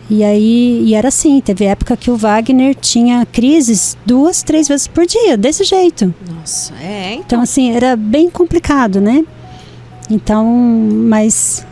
E era assim, teve época que o Wagner tinha crises 2, 3 vezes por dia, desse jeito. Nossa, então assim, era bem complicado, né? Então, mas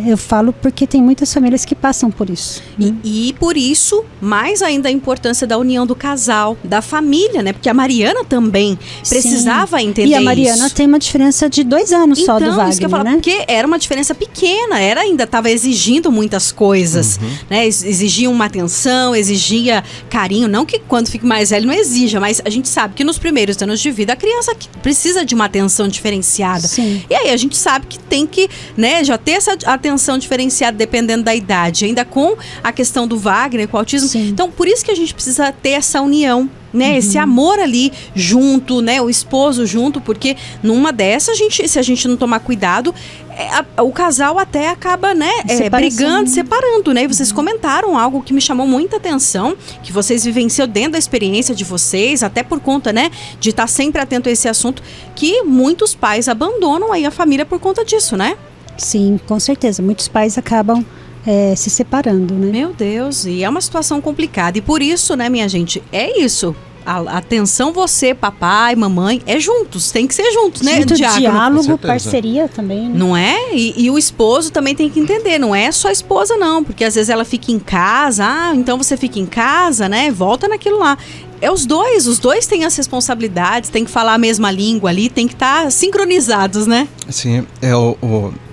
eu falo porque tem muitas famílias que passam por isso. E por isso, mais ainda a importância da união do casal, da família, né? Porque a Mariana também precisava entender isso. E a Mariana tem uma diferença de 2 anos só do Wagner, isso que eu falo, né? porque era uma diferença pequena, ainda estava exigindo muitas coisas, né? Exigia uma atenção, exigia carinho, não que quando fique mais velho não exija, mas a gente sabe que nos primeiros anos de vida a criança precisa de uma atenção diferenciada. Sim. E aí a gente sabe que tem que, né, já ter essa atenção diferenciada dependendo da idade, ainda com a questão do Wagner, com o autismo. Sim. Então, por isso que a gente precisa ter essa união, né? Esse amor ali junto, né? O esposo junto, porque numa dessas, se a gente não tomar cuidado, o casal até acaba, né? Brigando, separando, né? E vocês comentaram algo que me chamou muita atenção, que vocês vivenciam dentro da experiência de vocês, até por conta, né? De estar sempre atento a esse assunto, que muitos pais abandonam aí a família por conta disso, né? Sim, com certeza. Muitos pais acabam se separando, né? Meu Deus, e é uma situação complicada. E por isso, né, minha gente, é isso. Atenção você, papai, mamãe, juntos, tem que ser juntos, né? Muito Diácono? diálogo, parceria também, né? Não é? E o esposo também tem que entender, não é só a esposa não, porque às vezes ela fica em casa, então você fica em casa, né? Volta naquilo lá. Os dois têm as responsabilidades, tem que falar a mesma língua ali, tem que estar sincronizados, né? Sim,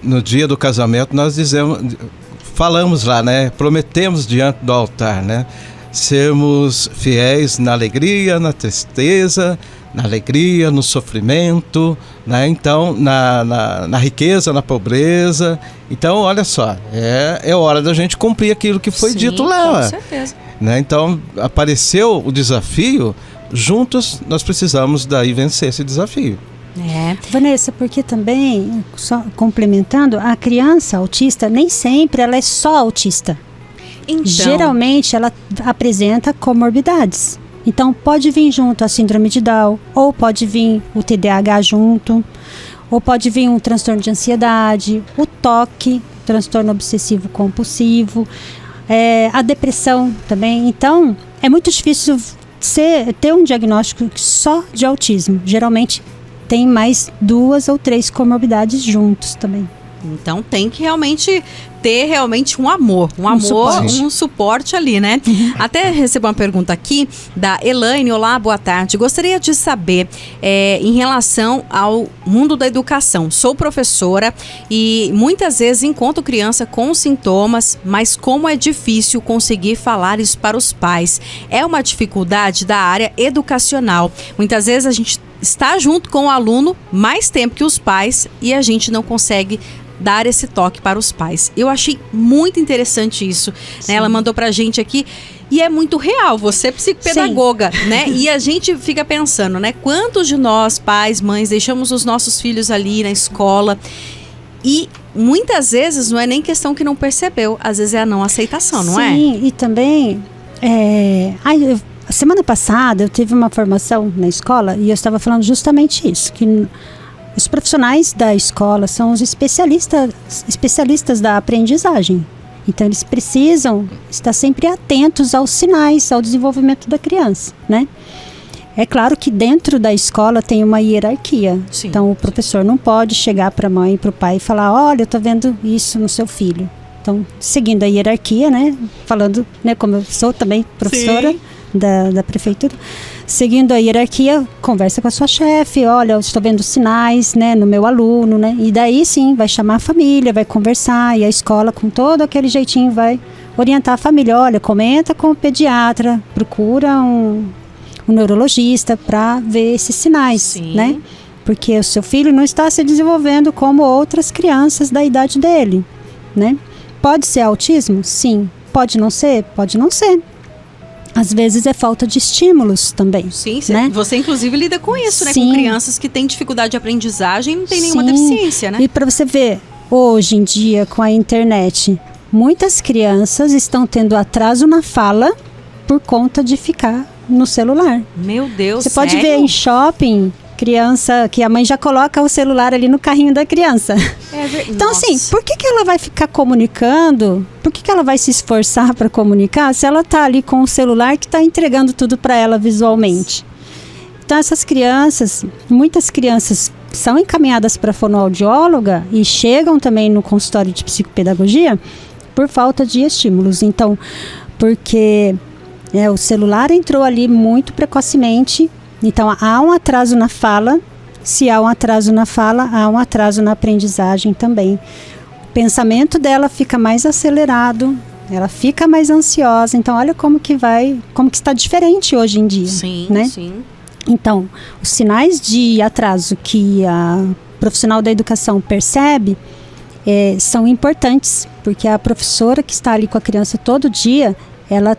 no dia do casamento nós falamos lá, né? Prometemos diante do altar, né? Sermos fiéis na alegria, na tristeza, na alegria, no sofrimento, né? Então, na riqueza, na pobreza. Então, olha só, é hora da gente cumprir aquilo que foi dito lá. Com certeza. Né? Então, apareceu o desafio, juntos nós precisamos daí vencer esse desafio. Vanessa, porque também, só complementando, a criança autista, nem sempre ela é só autista. Então, Geralmente ela apresenta comorbidades. Então pode vir junto a síndrome de Down, ou pode vir o TDAH junto, ou pode vir um transtorno de ansiedade, o TOC, transtorno obsessivo compulsivo, a depressão também. Então é muito difícil ter um diagnóstico só de autismo. Geralmente tem mais 2 ou 3 comorbidades juntos também. Então tem que realmente ter um amor, um suporte ali, né? Até recebo uma pergunta aqui da Elaine. Olá, boa tarde. Gostaria de saber em relação ao mundo da educação. Sou professora e muitas vezes encontro criança com sintomas, mas como é difícil conseguir falar isso para os pais. É uma dificuldade da área educacional. Muitas vezes a gente está junto com o aluno mais tempo que os pais e a gente não consegue dar esse toque para os pais. Eu achei muito interessante isso, né? Ela mandou pra gente aqui e é muito real, você é psicopedagoga, né? E a gente fica pensando, né? Quantos de nós, pais, mães, deixamos os nossos filhos ali na escola e muitas vezes não é nem questão que não percebeu, às vezes é a não aceitação, não é? Sim, e também semana passada eu tive uma formação na escola e eu estava falando justamente isso, que os profissionais da escola são os especialistas da aprendizagem. Então eles precisam estar sempre atentos aos sinais, ao desenvolvimento da criança, né? É claro que dentro da escola tem uma hierarquia. Sim. Então o professor não pode chegar para a mãe e para o pai e falar: olha, eu estou vendo isso no seu filho. Então, seguindo a hierarquia, né? Falando, né, como eu sou também professora da prefeitura, seguindo a hierarquia, conversa com a sua chefe: olha, eu estou vendo sinais, né, no meu aluno, né? E daí sim, vai chamar a família, vai conversar, e a escola, com todo aquele jeitinho, vai orientar a família: olha, comenta com o pediatra, procura um neurologista para ver esses sinais, né? Porque o seu filho não está se desenvolvendo como outras crianças da idade dele, né? Pode ser autismo? Sim. Pode não ser? Pode não ser. Às vezes é falta de estímulos também. Sim, né? Você inclusive lida com isso, né? Sim. Com crianças que têm dificuldade de aprendizagem e não tem nenhuma deficiência, né? E para você ver, hoje em dia, com a internet, muitas crianças estão tendo atraso na fala por conta de ficar no celular. Meu Deus, Você pode ver em shopping, criança que a mãe já coloca o celular ali no carrinho da criança. Então, assim, por que ela vai ficar comunicando? Por que ela vai se esforçar para comunicar se ela está ali com o celular que está entregando tudo para ela visualmente? Então, essas crianças, muitas crianças são encaminhadas para a fonoaudióloga e chegam também no consultório de psicopedagogia por falta de estímulos. Então, porque o celular entrou ali muito precocemente. Então, há um atraso na fala. Se há um atraso na fala, há um atraso na aprendizagem também. O pensamento dela fica mais acelerado, ela fica mais ansiosa. Então, olha como que está diferente hoje em dia. Sim, né? sim. Então, os sinais de atraso que a profissional da educação percebe são importantes, porque a professora que está ali com a criança todo dia, ela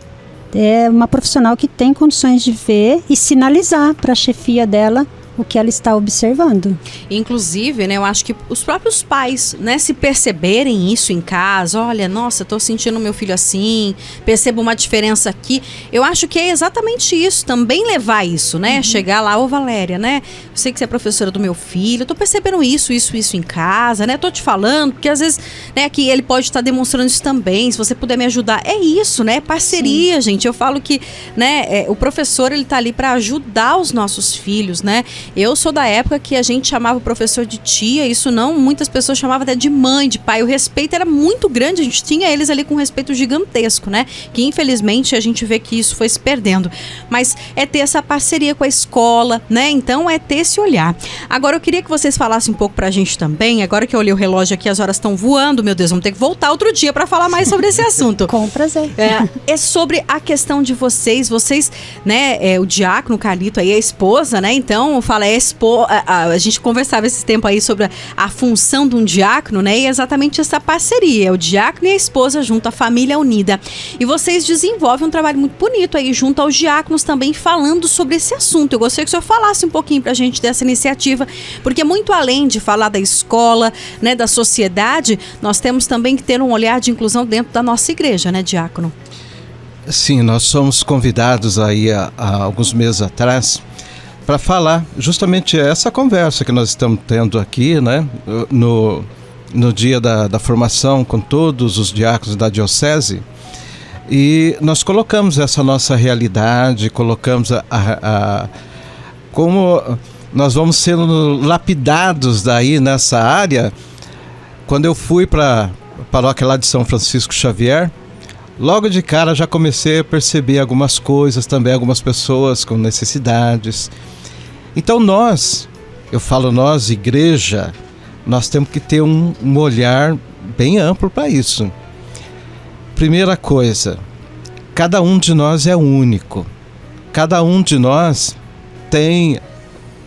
é uma profissional que tem condições de ver e sinalizar para a chefia dela o que ela está observando. Inclusive, né, eu acho que os próprios pais, né, se perceberem isso em casa, olha, nossa, tô sentindo meu filho assim, percebo uma diferença aqui, eu acho que é exatamente isso, também levar isso, né, chegar lá: ô Valéria, né, eu sei que você é professora do meu filho, eu tô percebendo isso em casa, né, tô te falando, porque às vezes, né, que ele pode estar demonstrando isso também, se você puder me ajudar, é isso, né, parceria. Sim. Gente, eu falo que, né, o professor, ele tá ali para ajudar os nossos filhos, né. Eu sou da época que a gente chamava o professor de tia, isso não, muitas pessoas chamavam até de mãe, de pai. O respeito era muito grande, a gente tinha eles ali com um respeito gigantesco, né? Que infelizmente a gente vê que isso foi se perdendo. Mas é ter essa parceria com a escola, né? Então é ter esse olhar. Agora eu queria que vocês falassem um pouco pra gente também, agora que eu olhei o relógio aqui, as horas estão voando, meu Deus, vamos ter que voltar outro dia pra falar mais sobre esse assunto. Com prazer. É sobre a questão de vocês, né? O diácono Carlito aí, a esposa, né? Então, fala a gente conversava esse tempo aí sobre a função de um diácono, né? E exatamente essa parceria, o diácono e a esposa junto, a família unida. E vocês desenvolvem um trabalho muito bonito aí junto aos diáconos também falando sobre esse assunto. Eu gostaria que o senhor falasse um pouquinho pra gente dessa iniciativa, porque muito além de falar da escola, né, da sociedade, nós temos também que ter um olhar de inclusão dentro da nossa igreja, né, diácono? Sim, nós somos convidados aí há alguns meses atrás para falar justamente essa conversa que nós estamos tendo aqui, né, no dia da formação com todos os diáconos da diocese. E nós colocamos essa nossa realidade, colocamos como nós vamos sendo lapidados daí nessa área. Quando eu fui para a paróquia lá de São Francisco Xavier, logo de cara já comecei a perceber algumas coisas também, algumas pessoas com necessidades. Então eu falo nós, igreja, nós temos que ter um olhar bem amplo para isso. Primeira coisa, cada um de nós é único. Cada um de nós tem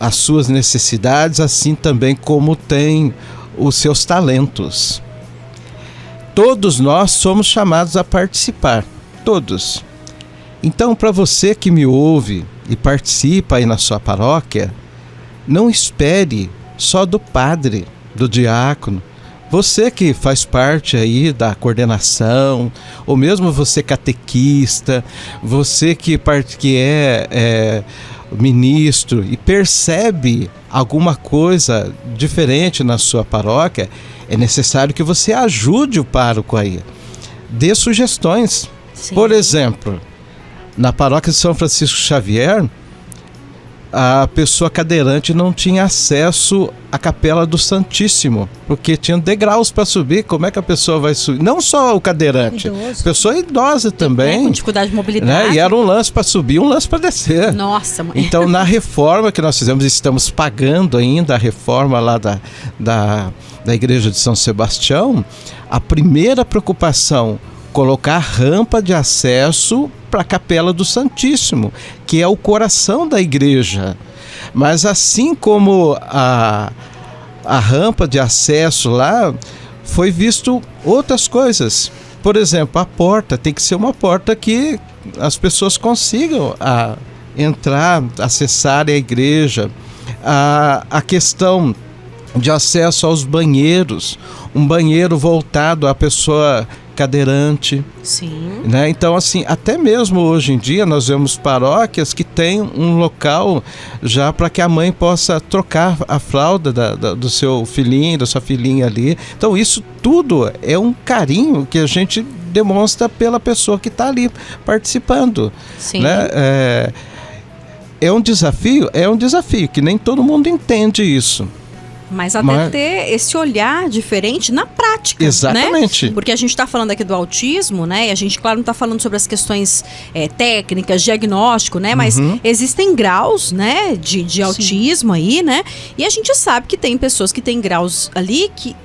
as suas necessidades, assim também como tem os seus talentos. Todos nós somos chamados a participar, todos. Então, para você que me ouve e participa aí na sua paróquia, não espere só do padre, do diácono. Você que faz parte aí da coordenação, ou mesmo você catequista, você que é ministro e percebe alguma coisa diferente na sua paróquia, é necessário que você ajude o pároco aí. Dê sugestões. Sim. Por exemplo, na paróquia de São Francisco Xavier, a pessoa cadeirante não tinha acesso à Capela do Santíssimo, porque tinha degraus para subir. Como é que a pessoa vai subir? Não só o cadeirante, pessoa idosa também. Com dificuldade de mobilidade. Né? E era um lance para subir, um lance para descer. Nossa, mãe. Então, na reforma que nós fizemos, estamos pagando ainda a reforma lá da igreja de São Sebastião, a primeira preocupação, colocar rampa de acesso para a Capela do Santíssimo, que é o coração da igreja. Mas assim como a rampa de acesso lá, foi visto outras coisas. Por exemplo, a porta tem que ser uma porta que as pessoas consigam entrar, acessar a igreja. A questão de acesso aos banheiros, um banheiro voltado à pessoa cadeirante. Sim. Né? Então, assim, até mesmo hoje em dia nós vemos paróquias que têm um local já para que a mãe possa trocar a fralda do seu filhinho, da sua filhinha ali. Então, isso tudo é um carinho que a gente demonstra pela pessoa que está ali participando. Sim. Né? É um desafio, que nem todo mundo entende isso. Mas até ter esse olhar diferente na prática. Exatamente. Né? Porque a gente está falando aqui do autismo, né? E a gente, claro, não está falando sobre as questões técnicas, diagnóstico, né? Mas existem graus, né? De autismo aí, né? E a gente sabe que tem pessoas que têm graus ali que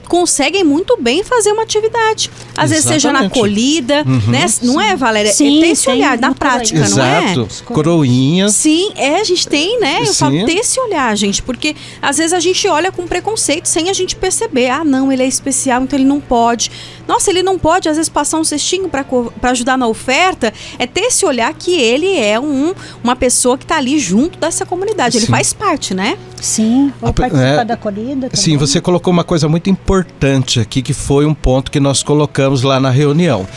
conseguem muito bem fazer uma atividade. Às vezes seja na acolhida, né? Não é, Valéria? Sim, tem esse olhar na prática, exato. Não é? Coroinhas. Sim, a gente tem, né? Eu Sim. falo, ter esse olhar, gente, porque às vezes a gente olha com preconceito sem a gente perceber. Ah, não, ele é especial, então ele não pode. Nossa, ele não pode, às vezes, passar um cestinho para ajudar na oferta. É ter esse olhar que ele é uma pessoa que está ali junto dessa comunidade. Ele faz parte, né? Sim, ou participar da acolhida também. Sim, você colocou uma coisa muito importante aqui, que foi um ponto que nós colocamos lá na reunião.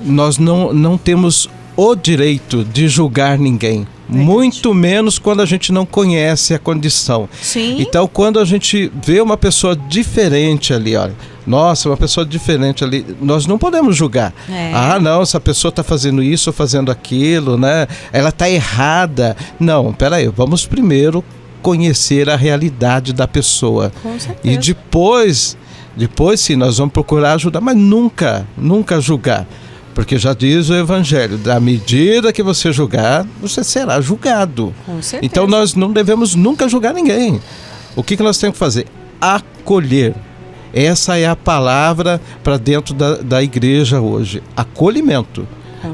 Nós não temos o direito de julgar ninguém. Verdade. Muito menos quando a gente não conhece a condição. Sim. Então, quando a gente vê uma pessoa diferente ali, olha, nossa, uma pessoa diferente ali, nós não podemos julgar. Ah, não, essa pessoa está fazendo isso ou fazendo aquilo, né? Ela está errada. Não, peraí, vamos primeiro conhecer a realidade da pessoa. Com certeza. E depois sim, nós vamos procurar ajudar, mas nunca julgar. Porque já diz o Evangelho, da medida que você julgar, você será julgado. Com certeza. Então nós não devemos nunca julgar ninguém. O que nós temos que fazer? Acolher. Essa é a palavra para dentro da igreja hoje. Acolhimento.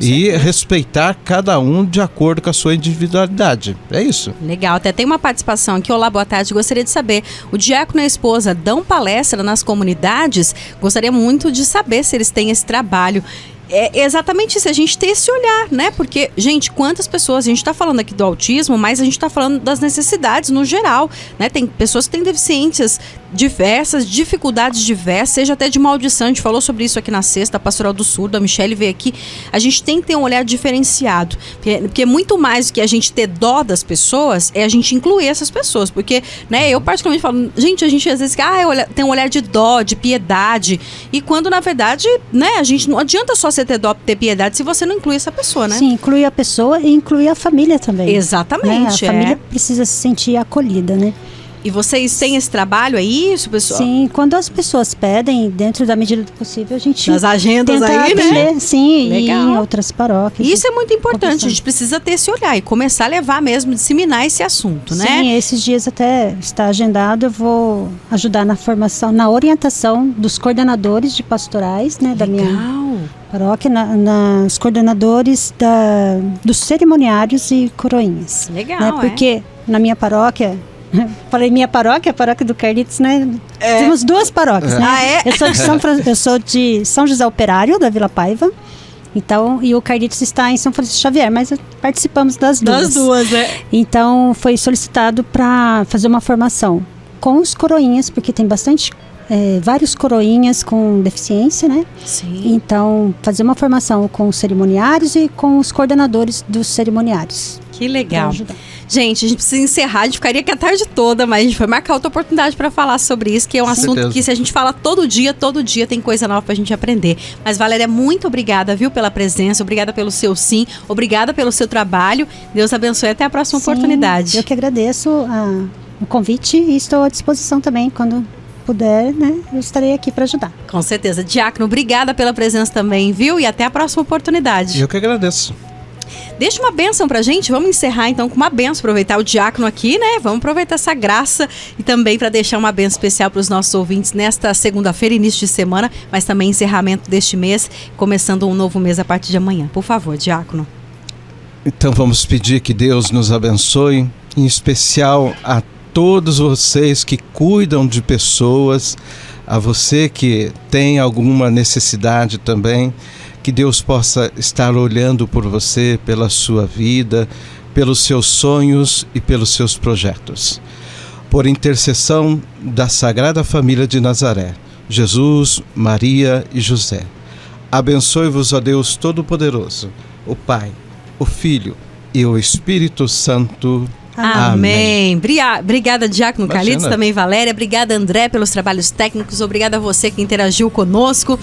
e respeitar cada um de acordo com a sua individualidade. É isso. Legal, até tem uma participação aqui. Olá, boa tarde, gostaria de saber, o diácono e a esposa dão palestra nas comunidades? Gostaria muito de saber se eles têm esse trabalho. É exatamente isso, a gente ter esse olhar, né? Porque, gente, quantas pessoas, a gente tá falando aqui do autismo, mas a gente tá falando das necessidades no geral, né? Tem pessoas que têm deficiências diversas, dificuldades diversas, seja até de uma audição, a gente falou sobre isso aqui na sexta, a Pastoral do Surdo, a Michelle veio aqui, a gente tem que ter um olhar diferenciado, porque muito mais do que a gente ter dó das pessoas, é a gente incluir essas pessoas, porque, né, eu particularmente falo, gente, a gente às vezes tem um olhar de dó, de piedade, e quando na verdade, né, a gente não adianta só você ter dó, ter piedade, se você não inclui essa pessoa, né? Sim, inclui a pessoa e inclui a família também. Exatamente. Né? A família precisa se sentir acolhida, né? E vocês têm esse trabalho, é isso, pessoal? Sim, quando as pessoas pedem, dentro da medida do possível, a gente nas agendas tenta aí, atender, né? sim, Legal. e em outras paróquias. Isso é muito importante, a gente precisa ter esse olhar e começar a levar mesmo, disseminar esse assunto, né? Sim, esses dias até está agendado, eu vou ajudar na formação, na orientação dos coordenadores de pastorais, né, da minha paróquia, nos coordenadores dos cerimoniários e coroinhas. Legal, né? Porque na minha paróquia, falei minha paróquia, a paróquia do Carlitos, né? Temos duas paróquias, né? Ah, é? Eu sou de São José Operário, da Vila Paiva. Então, e o Carlitos está em São Francisco Xavier, mas participamos das duas. Das duas, né? Então, foi solicitado para fazer uma formação com os coroinhas, porque tem bastante, vários coroinhas com deficiência, né? Sim. Então, fazer uma formação com os cerimoniários e com os coordenadores dos cerimoniários. Que legal. Pra ajudar. Gente, a gente precisa encerrar, a gente ficaria aqui a tarde toda, mas a gente vai marcar outra oportunidade para falar sobre isso, que é um assunto que se a gente fala todo dia tem coisa nova pra gente aprender. Mas Valéria, muito obrigada, viu, pela presença, obrigada pelo seu sim, obrigada pelo seu trabalho. Deus abençoe, até a próxima oportunidade. Eu que agradeço o convite e estou à disposição também quando puder, né? Eu estarei aqui para ajudar. Com certeza. Diácono, obrigada pela presença também, viu? E até a próxima oportunidade. Eu que agradeço. Deixa uma bênção pra gente, vamos encerrar então com uma bênção, aproveitar o diácono aqui, né? Vamos aproveitar essa graça e também para deixar uma bênção especial para os nossos ouvintes nesta segunda-feira, início de semana, mas também encerramento deste mês, começando um novo mês a partir de amanhã. Por favor, diácono. Então vamos pedir que Deus nos abençoe, em especial a todos vocês que cuidam de pessoas, a você que tem alguma necessidade também, que Deus possa estar olhando por você, pela sua vida, pelos seus sonhos e pelos seus projetos. Por intercessão da Sagrada Família de Nazaré, Jesus, Maria e José, abençoe-vos, ó Deus Todo-Poderoso, o Pai, o Filho e o Espírito Santo. Amém. Obrigada, Diácono Imagina. Carlitos, também Valéria. Obrigada, André, pelos trabalhos técnicos. Obrigada a você que interagiu conosco.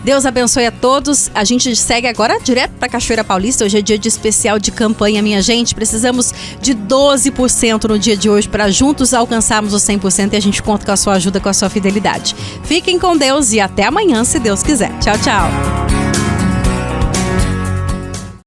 Deus abençoe a todos. A gente segue agora direto para Cachoeira Paulista. Hoje é dia de especial de campanha, minha gente. Precisamos de 12% no dia de hoje para juntos alcançarmos os 100% e a gente conta com a sua ajuda, com a sua fidelidade. Fiquem com Deus e até amanhã, se Deus quiser. Tchau, tchau.